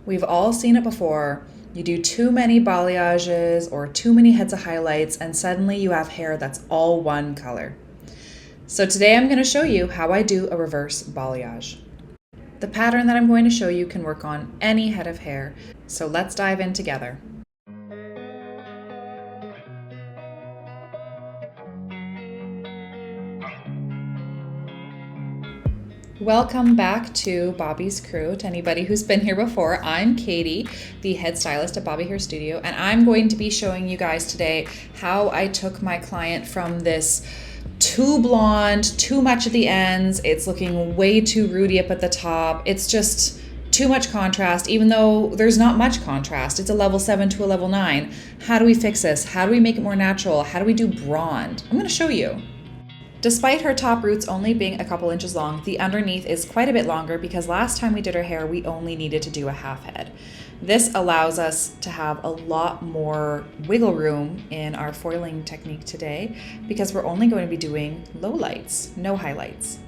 We've all seen it before. You do too many balayages or too many heads of highlights, and suddenly you have hair that's all one color. So today I'm going to show you how I do a reverse balayage. The pattern that I'm going to show you can work on any head of hair, so let's dive in together. Welcome back to Bobby's Crew. To anybody who's been here before, I'm Katie, the head stylist at Bobby Hair Studio, and I'm going to be showing you guys today how I took my client from this too blonde, too much at the ends, it's looking way too rooty up at the top, it's just too much contrast, even though there's not much contrast. It's a level 7 to a level 9. How do we fix this? How do we make it more natural? How do we do blonde? I'm going to show you. Despite her top roots only being a couple inches long, the underneath is quite a bit longer because last time we did her hair, we only needed to do a half head. This allows us to have a lot more wiggle room in our foiling technique today because we're only going to be doing low lights, no highlights.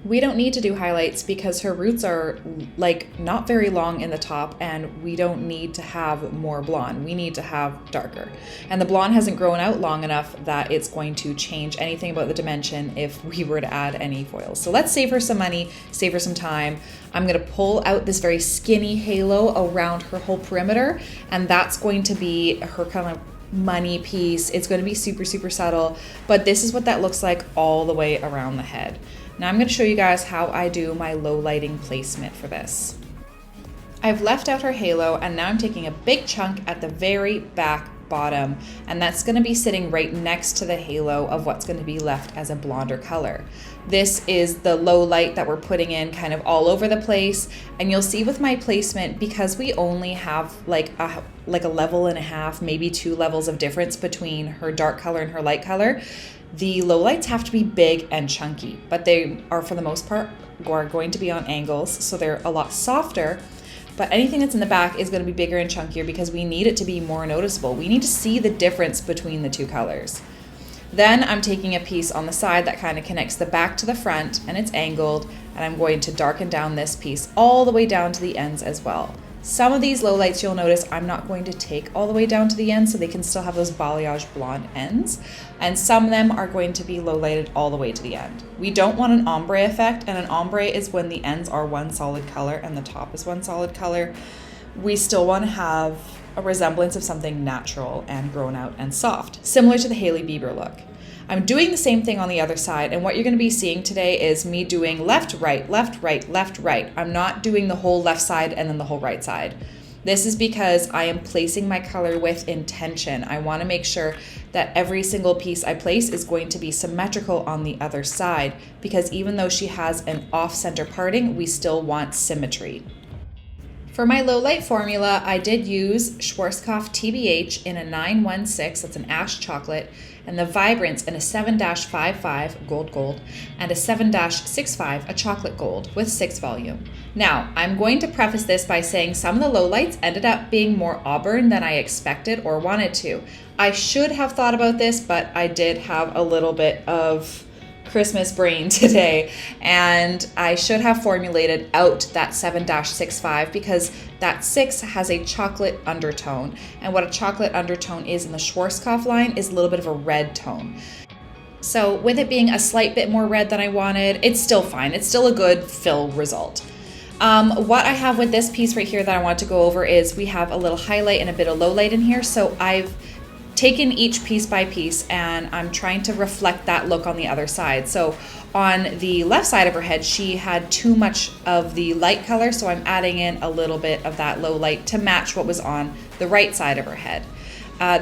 We don't need to do highlights because her roots are not very long in the top, and we don't need to have more blonde. We need to have darker. And the blonde hasn't grown out long enough that it's going to change anything about the dimension if we were to add any foils. So let's save her some money, save her some time. I'm gonna pull out this very skinny halo around her whole perimeter, and that's going to be her kind of money piece. It's going to be super, super subtle, but this is what that looks like all the way around the head. Now I'm going to show you guys how I do my low lighting placement for this. I've left out her halo, and now I'm taking a big chunk at the very back bottom, and that's going to be sitting right next to the halo of what's going to be left as a blonder color. This is the low light that we're putting in kind of all over the place, and you'll see with my placement, because we only have like a level and a half, maybe 2 levels of difference between her dark color and her light color, the lowlights have to be big and chunky, but they are for the most part going to be on angles, so they're a lot softer. But anything that's in the back is going to be bigger and chunkier because we need it to be more noticeable. We need to see the difference between the two colors. Then I'm taking a piece on the side that kind of connects the back to the front, and it's angled, and I'm going to darken down this piece all the way down to the ends as well. Some of these lowlights, you'll notice I'm not going to take all the way down to the end, so they can still have those balayage blonde ends, and some of them are going to be lowlighted all the way to the end. We don't want an ombre effect, and an ombre is when the ends are one solid color and the top is one solid color. We still want to have a resemblance of something natural and grown out and soft, similar to the Hailey Bieber look. I'm doing the same thing on the other side, and what you're going to be seeing today is me doing left, right, left, right, left, right. I'm not doing the whole left side and then the whole right side. This is because I am placing my color with intention. I want to make sure that every single piece I place is going to be symmetrical on the other side, because even though she has an off-center parting, we still want symmetry. For my low light formula, I did use Schwarzkopf TBH in a 916, that's an ash chocolate, and the Vibrance in a 7-55 gold, and a 7-65, a chocolate gold with 6 volume. Now, I'm going to preface this by saying some of the lowlights ended up being more auburn than I expected or wanted to. I should have thought about this, but I did have a little bit of Christmas brain today, and I should have formulated out that 7-65 because that 6 has a chocolate undertone, and what a chocolate undertone is in the Schwarzkopf line is a little bit of a red tone. So with it being a slight bit more red than I wanted, it's still fine. It's still a good fill result. What I have with this piece right here that I want to go over is we have a little highlight and a bit of low light in here, so I've taken each piece by piece and I'm trying to reflect that look on the other side. So on the left side of her head, she had too much of the light color, so I'm adding in a little bit of that low light to match what was on the right side of her head.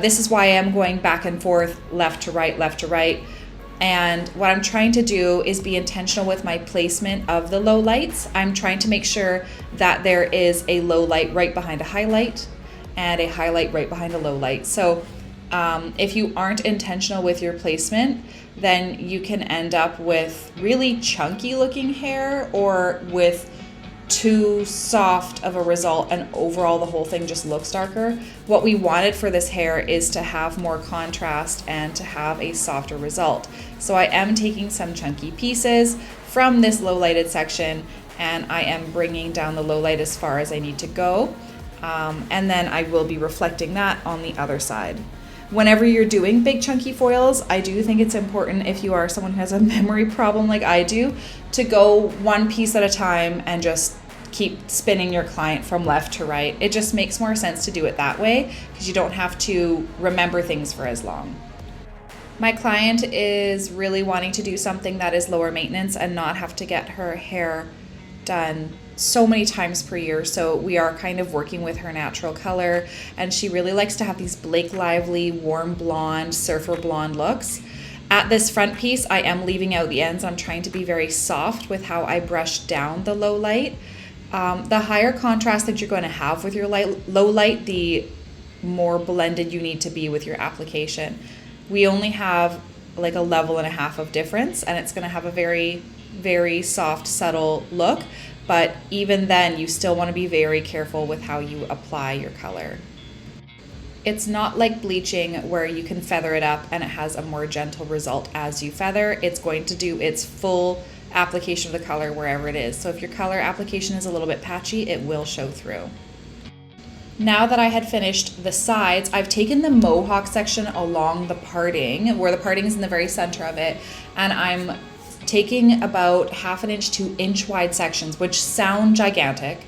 This is why I'm going back and forth, left to right, left to right. And what I'm trying to do is be intentional with my placement of the low lights. I'm trying to make sure that there is a low light right behind a highlight and a highlight right behind a low light. So if you aren't intentional with your placement, then you can end up with really chunky looking hair or with too soft of a result, and overall the whole thing just looks darker. What we wanted for this hair is to have more contrast and to have a softer result. So I am taking some chunky pieces from this low lighted section and I am bringing down the low light as far as I need to go. And then I will be reflecting that on the other side. Whenever you're doing big chunky foils, I do think it's important, if you are someone who has a memory problem like I do, to go one piece at a time and just keep spinning your client from left to right. It just makes more sense to do it that way because you don't have to remember things for as long. My client is really wanting to do something that is lower maintenance and not have to get her hair done so many times per year. So we are kind of working with her natural color, and she really likes to have these Blake Lively, warm blonde, surfer blonde looks. At this front piece, I am leaving out the ends. I'm trying to be very soft with how I brush down the low light. The higher contrast that you're going to have with your low light, the more blended you need to be with your application. We only have like a level and a half of difference, and it's going to have a very, very soft, subtle look. But even then, you still want to be very careful with how you apply your color. It's not like bleaching where you can feather it up and it has a more gentle result as you feather. It's going to do its full application of the color wherever it is. So if your color application is a little bit patchy, it will show through. Now that I had finished the sides, I've taken the mohawk section along the parting, where the parting is in the very center of it, and I'm taking about 1/2 inch to inch wide sections, which sound gigantic.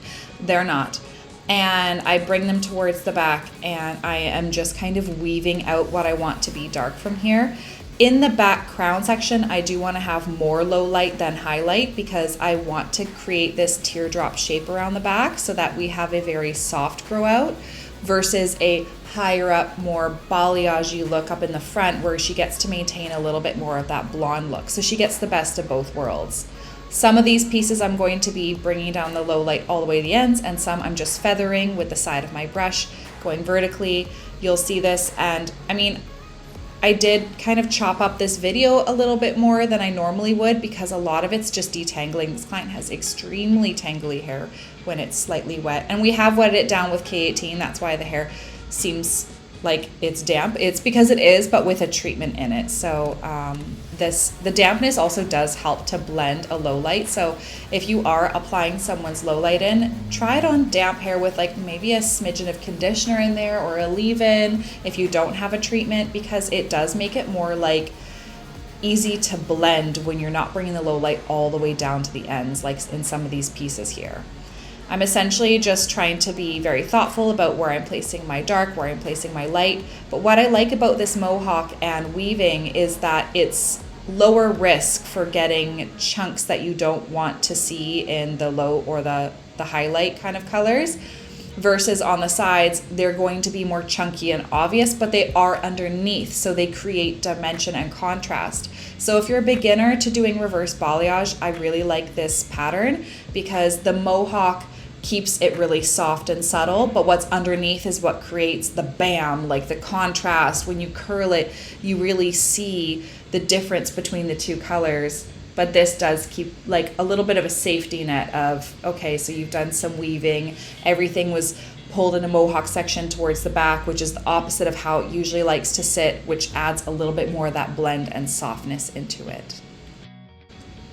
They're not. And I bring them towards the back, and I am just kind of weaving out what I want to be dark from here. In the back crown section, I do want to have more low light than highlight because I want to create this teardrop shape around the back so that we have a very soft grow out versus a higher up, more balayage look up in the front where she gets to maintain a little bit more of that blonde look. So she gets the best of both worlds. Some of these pieces I'm going to be bringing down the low light all the way to the ends, and some I'm just feathering with the side of my brush, going vertically. You'll see this, and I mean, I did kind of chop up this video a little bit more than I normally would because a lot of it's just detangling. This client has extremely tangly hair when it's slightly wet, and we have wetted it down with K18. That's why the hair seems like it's damp. It's because it is, but with a treatment in it. So the dampness also does help to blend a low light. So if you are applying someone's low light in, try it on damp hair with like maybe a smidgen of conditioner in there or a leave-in if you don't have a treatment, because it does make it more like easy to blend when you're not bringing the low light all the way down to the ends like in some of these pieces here. I'm essentially just trying to be very thoughtful about where I'm placing my dark, where I'm placing my light. But what I like about this mohawk and weaving is that it's lower risk for getting chunks that you don't want to see in the low or the highlight kind of colors, versus on the sides, they're going to be more chunky and obvious, but they are underneath, so they create dimension and contrast. So if you're a beginner to doing reverse balayage, I really like this pattern because the mohawk keeps it really soft and subtle, but what's underneath is what creates the bam, like the contrast. When you curl it, you really see the difference between the two colors. But this does keep like a little bit of a safety net of, okay, so you've done some weaving, everything was pulled in a mohawk section towards the back, which is the opposite of how it usually likes to sit, which adds a little bit more of that blend and softness into it.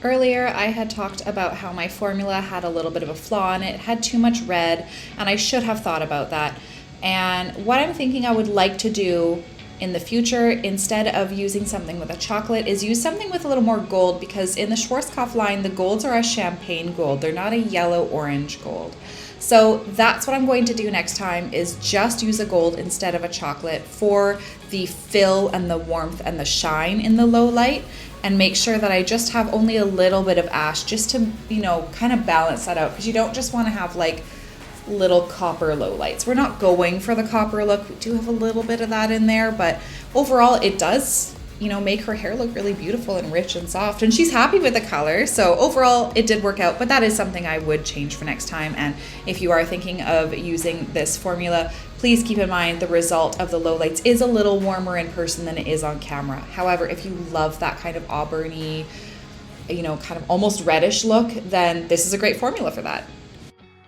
Earlier, I had talked about how my formula had a little bit of a flaw in it. It had too much red, and I should have thought about that. And what I'm thinking I would like to do in the future, instead of using something with a chocolate, is use something with a little more gold, because in the Schwarzkopf line, the golds are a champagne gold. They're not a yellow-orange gold. So that's what I'm going to do next time, is just use a gold instead of a chocolate for the fill and the warmth and the shine in the low light, and make sure that I just have only a little bit of ash just to, you know, kind of balance that out, because you don't just want to have like little copper low lights. We're not going for the copper look. We do have a little bit of that in there, but overall it does, you know, make her hair look really beautiful and rich and soft, and she's happy with the color. So overall it did work out, but that is something I would change for next time. And if you are thinking of using this formula, please keep in mind the result of the low lights is a little warmer in person than it is on camera. However, if you love that kind of auburny, you know, kind of almost reddish look, then this is a great formula for that.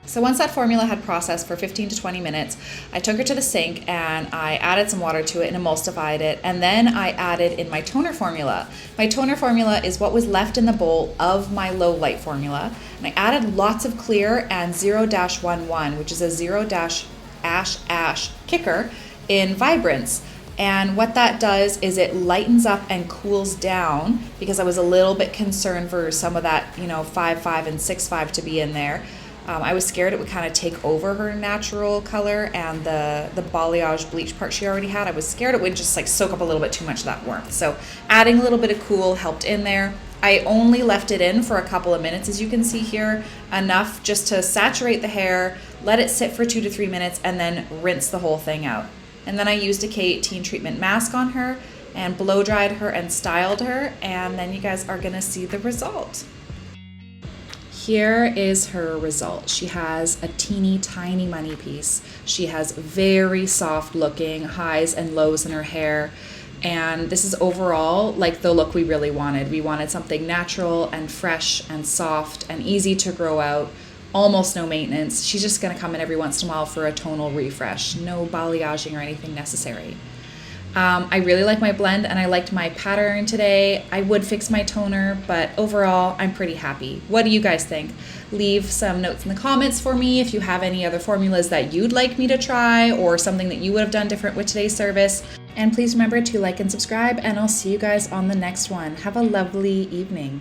So once that formula had processed for 15 to 20 minutes, I took her to the sink and I added some water to it and emulsified it. And then I added in my toner formula. My toner formula is what was left in the bowl of my low light formula. And I added lots of clear and 0-11, which is a 0-ash kicker in Vibrance. And what that does is it lightens up and cools down, because I was a little bit concerned for some of that, 5.5 and 6.5 to be in there. I was scared it would kind of take over her natural color and the balayage bleach part she already had. I was scared it would just like soak up a little bit too much of that warmth. So adding a little bit of cool helped in there. I only left it in for a couple of minutes, as you can see here, enough just to saturate the hair, let it sit for 2 to 3 minutes, and then rinse the whole thing out. And then I used a K18 treatment mask on her and blow dried her and styled her, and then you guys are gonna see the result. Here is her result. She has a teeny tiny money piece. She has very soft looking highs and lows in her hair. And this is overall like the look we really wanted. We wanted something natural and fresh and soft and easy to grow out. Almost no maintenance. She's just gonna come in every once in a while for a tonal refresh. No balayaging or anything necessary. I really like my blend and I liked my pattern today. I would fix my toner, but overall, I'm pretty happy. What do you guys think? Leave some notes in the comments for me if you have any other formulas that you'd like me to try or something that you would have done different with today's service. And please remember to like and subscribe, and I'll see you guys on the next one. Have a lovely evening.